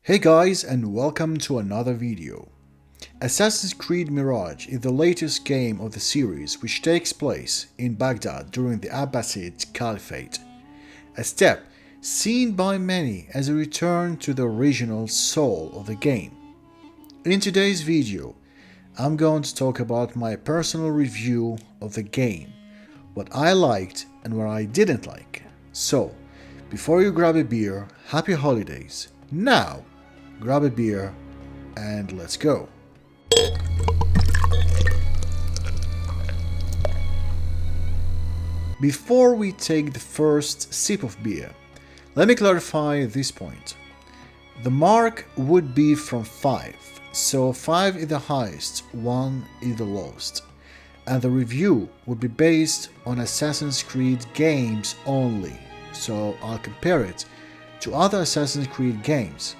Hey guys, and welcome to another video. Assassin's Creed Mirage is the latest game of the series, which takes place in Baghdad during the Abbasid Caliphate, a step seen by many as a return to the original soul of the game. In today's video, I'm going to talk about my personal review of the game, what I liked and what I didn't like. So, before you grab a beer, happy holidays. Now, grab a beer and let's go. Before we take the first sip of beer, let me clarify this point. The mark would be from 5, so 5 is the highest, 1 is the lowest, and the review would be based on Assassin's Creed games only, so I'll compare it to other Assassin's Creed games.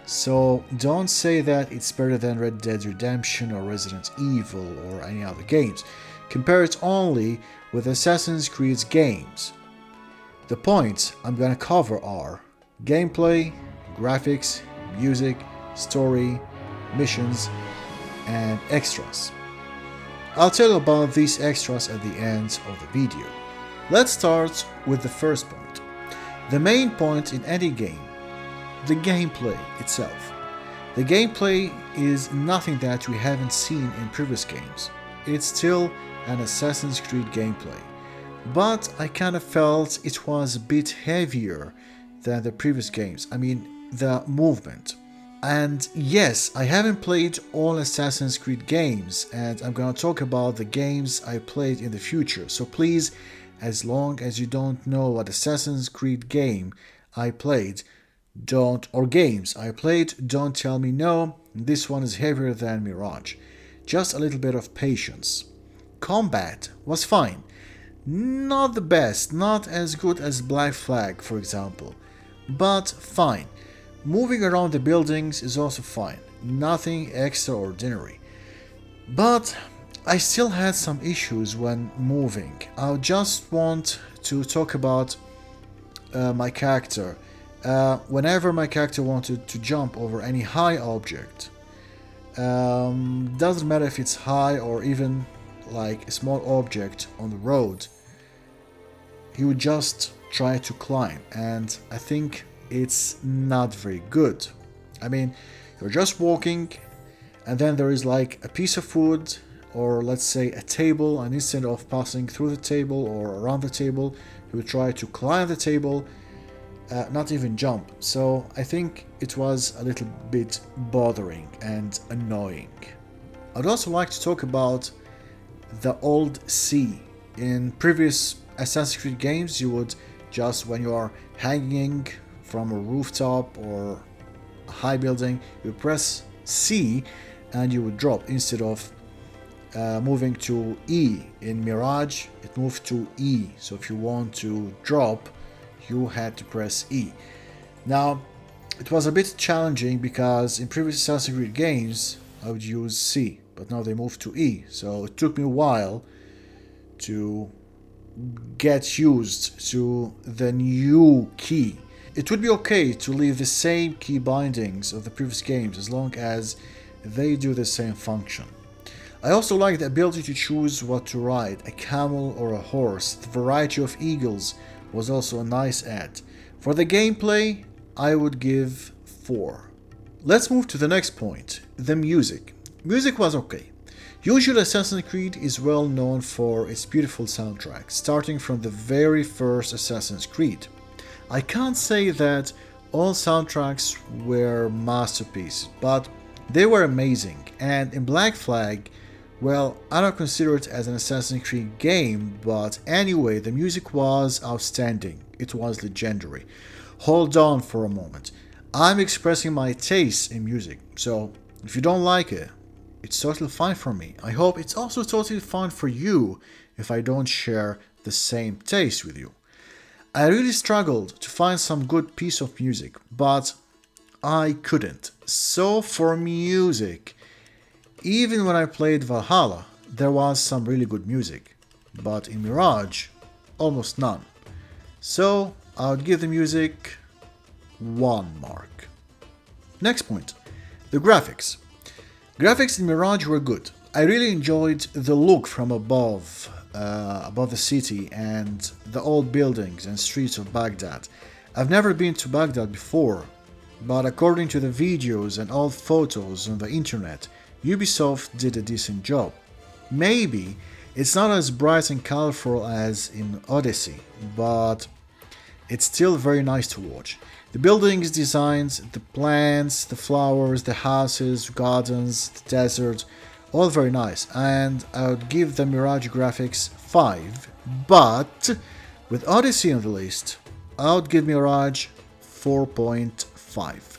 So don't say that it's better than Red Dead Redemption or Resident Evil or any other games. Compare it only with Assassin's Creed's games. The points I'm gonna cover are gameplay, graphics, music, story, missions, and extras. I'll tell you about these extras at the end of the video. Let's start with the first point. The main point in any game, the gameplay itself. The gameplay is nothing that we haven't seen in previous games. It's still an Assassin's Creed gameplay, but I kind of felt it was a bit heavier than the previous games. I mean, the movement. And yes, I haven't played all Assassin's Creed games, and I'm gonna talk about the games I played in the future. So please, as long as you don't know what Assassin's Creed game I played, don't tell me no, this one is heavier than Mirage. Just a little bit of patience. Combat was fine. Not the best, not as good as Black Flag, for example, but fine. Moving around the buildings is also fine, nothing extraordinary. But I still had some issues when moving. I just want to talk about my character. Whenever my character wanted to jump over any high object, doesn't matter if it's high or even like a small object on the road, he would just try to climb, and I think it's not very good. I mean, you're just walking and then there is like a piece of wood or let's say a table, and instead of passing through the table or around the table, he would try to climb the table, not even jump. So I think it was a little bit bothering and annoying. I'd also like to talk about the old sea. In previous Assassin's Creed games, you would just, when you are hanging from a rooftop or a high building, you press C and you would drop instead of moving to E. In Mirage, it moved to E. So if you want to drop, you had to press E. Now, it was a bit challenging because in previous Assassin's Creed games, I would use C, but now they moved to E. So it took me a while to get used to the new key. It would be okay to leave the same key bindings of the previous games as long as they do the same function. I also like the ability to choose what to ride, a camel or a horse. The variety of eagles was also a nice add. For the gameplay, I would give 4. Let's move to the next point, the music. Music was okay. Usually Assassin's Creed is well known for its beautiful soundtrack, starting from the very first Assassin's Creed. I can't say that all soundtracks were masterpieces, but they were amazing, and in Black Flag, well, I don't consider it as an Assassin's Creed game, but anyway, the music was outstanding. It was legendary. Hold on for a moment. I'm expressing my taste in music, so if you don't like it, it's totally fine for me. I hope it's also totally fine for you if I don't share the same taste with you. I really struggled to find some good piece of music, but I couldn't. So for music, even when I played Valhalla, there was some really good music, but in Mirage, almost none. So I would give the music 1 mark. Next point, the graphics. Graphics in Mirage were good. I really enjoyed the look from above the city and the old buildings and streets of Baghdad. I've never been to Baghdad before, but according to the videos and old photos on the internet, Ubisoft did a decent job. Maybe it's not as bright and colorful as in Odyssey, but it's still very nice to watch. The buildings, designs, the plants, the flowers, the houses, gardens, the desert, all very nice, and I would give the Mirage graphics 5, but with Odyssey on the list, I would give Mirage 4.5.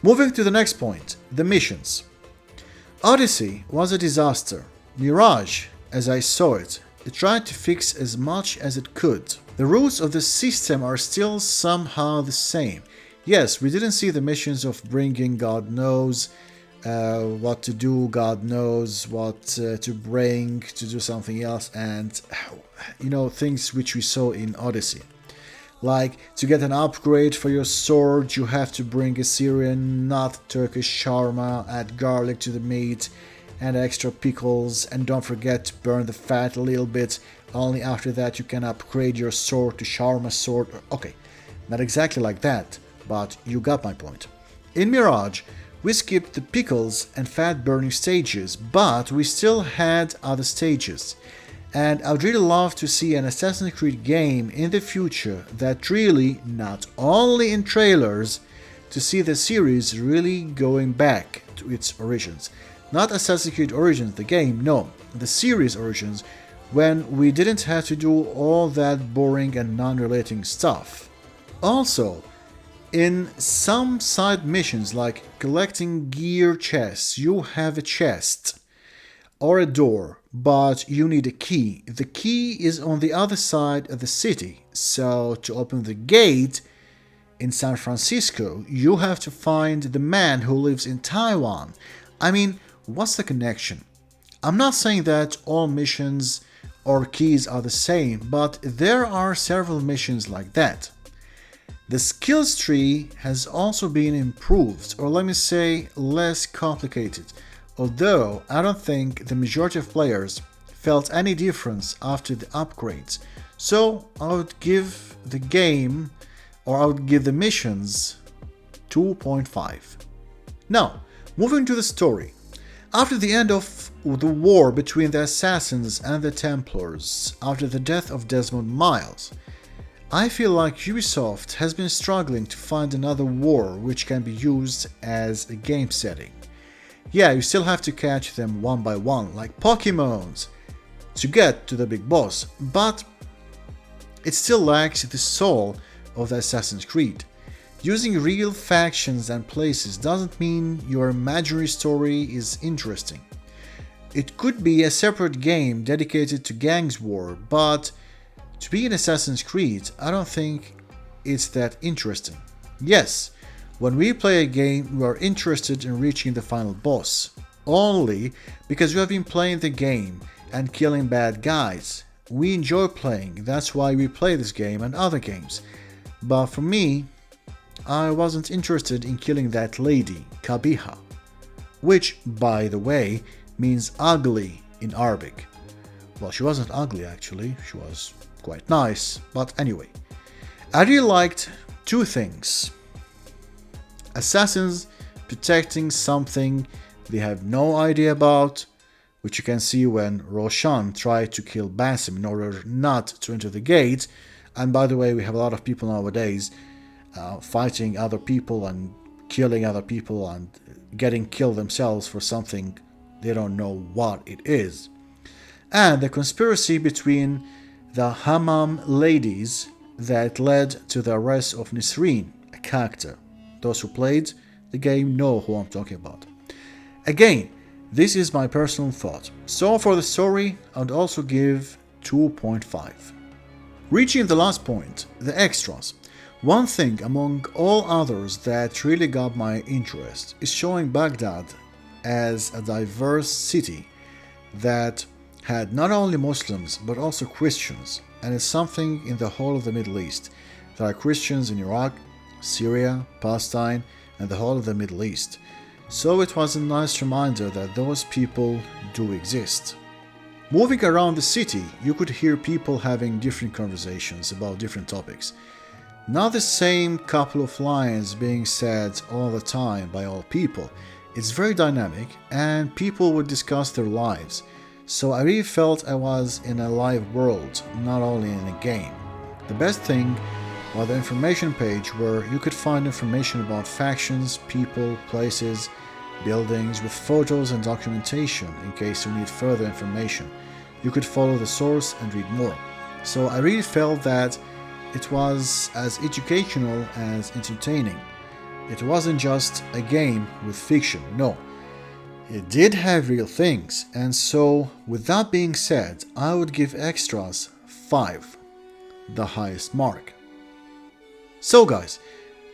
Moving to the next point, the missions. Odyssey was a disaster. Mirage, as I saw it tried to fix as much as it could. The rules of the system are still somehow the same. Yes, we didn't see the missions of bringing God knows what to do, God knows what to bring, to do something else, and things which we saw in Odyssey. Like, to get an upgrade for your sword, you have to bring a Syrian, not Turkish shawarma, add garlic to the meat, and extra pickles, and don't forget to burn the fat a little bit. Only after that you can upgrade your sword to shawarma sword. Okay, not exactly like that, but you got my point. In Mirage, we skipped the pickles and fat burning stages, but we still had other stages. And I'd really love to see an Assassin's Creed game in the future that really, not only in trailers, to see the series really going back to its origins. Not Assassin's Creed Origins, the game, no, the series Origins, when we didn't have to do all that boring and non-relating stuff. Also, in some side missions like collecting gear chests, you have a chest or a door, but you need a key. The key is on the other side of the city, so to open the gate in San Francisco, you have to find the man who lives in Taiwan. I mean, what's the connection? I'm not saying that all missions or keys are the same, but there are several missions like that. The skills tree has also been improved, or let me say, less complicated, although I don't think the majority of players felt any difference after the upgrades. So I would give the game, or I would give the missions 2.5. Now, moving to the story. After the end of the war between the Assassins and the Templars, after the death of Desmond Miles, I feel like Ubisoft has been struggling to find another war which can be used as a game setting. Yeah, you still have to catch them one by one, like Pokemons, to get to the big boss, but it still lacks the soul of the Assassin's Creed. Using real factions and places doesn't mean your imaginary story is interesting. It could be a separate game dedicated to gangs war, but to be in Assassin's Creed, I don't think it's that interesting. Yes, when we play a game, we are interested in reaching the final boss, only because we have been playing the game and killing bad guys. We enjoy playing, that's why we play this game and other games. But for me, I wasn't interested in killing that lady, Kabiha, which, by the way, means ugly in Arabic. Well, she wasn't ugly actually, she was quite nice, but anyway. I really liked two things. Assassins protecting something they have no idea about, which you can see when Roshan tried to kill Basim in order not to enter the gate. And by the way, we have a lot of people nowadays fighting other people and killing other people and getting killed themselves for something they don't know what it is. And the conspiracy between the Hammam ladies that led to the arrest of Nisreen, a character. Those who played the game know who I'm talking about. Again, this is my personal thought. So for the story, I'd also give 2.5. Reaching the last point, the extras. One thing among all others that really got my interest is showing Baghdad as a diverse city that had not only Muslims but also Christians, and it's something in the whole of the Middle East. There are Christians in Iraq, Syria, Palestine, and the whole of the Middle East. So it was a nice reminder that those people do exist. Moving around the city, you could hear people having different conversations about different topics. Not the same couple of lines being said all the time by all people. It's very dynamic, and people would discuss their lives. So I really felt I was in a live world, not only in a game. The best thing was the information page, where you could find information about factions, people, places, buildings, with photos and documentation in case you need further information. You could follow the source and read more. So I really felt that it was as educational as entertaining. It wasn't just a game with fiction, no. It did have real things, and so, with that being said, I would give Extras 5, the highest mark. So guys,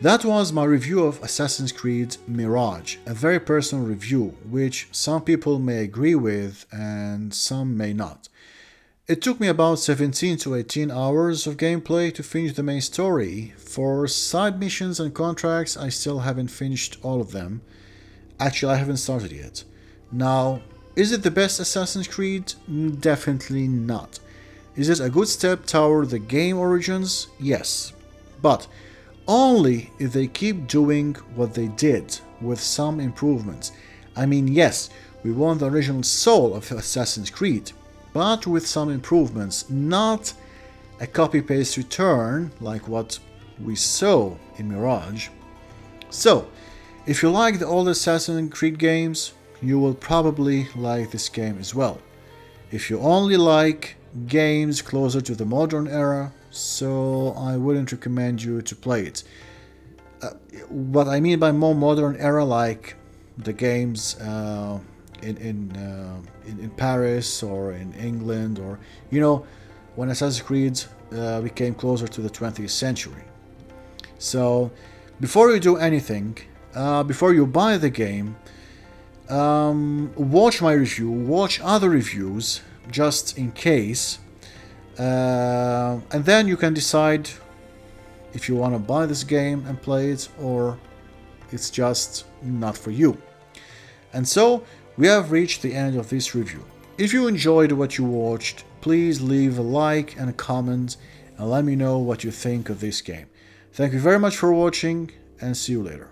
that was my review of Assassin's Creed Mirage, a very personal review, which some people may agree with and some may not. It took me about 17 to 18 hours of gameplay to finish the main story. For side missions and contracts, I still haven't finished all of them. Actually, I haven't started yet. Now, is it the best Assassin's Creed? Definitely not. Is it a good step toward the game origins? Yes. But only if they keep doing what they did, with some improvements. I mean, yes, we want the original soul of Assassin's Creed, but with some improvements, not a copy-paste return like what we saw in Mirage. So, if you like the old Assassin's Creed games, you will probably like this game as well. If you only like games closer to the modern era, so I wouldn't recommend you to play it. What I mean by more modern era, like the games in Paris or in England, or when Assassin's Creed became closer to the 20th century. So before you do anything, before you buy the game, watch my review, watch other reviews just in case, and then you can decide if you want to buy this game and play it, or it's just not for you. And so we have reached the end of this review. If you enjoyed what you watched, please leave a like and a comment and let me know what you think of this game. Thank you very much for watching, and see you later.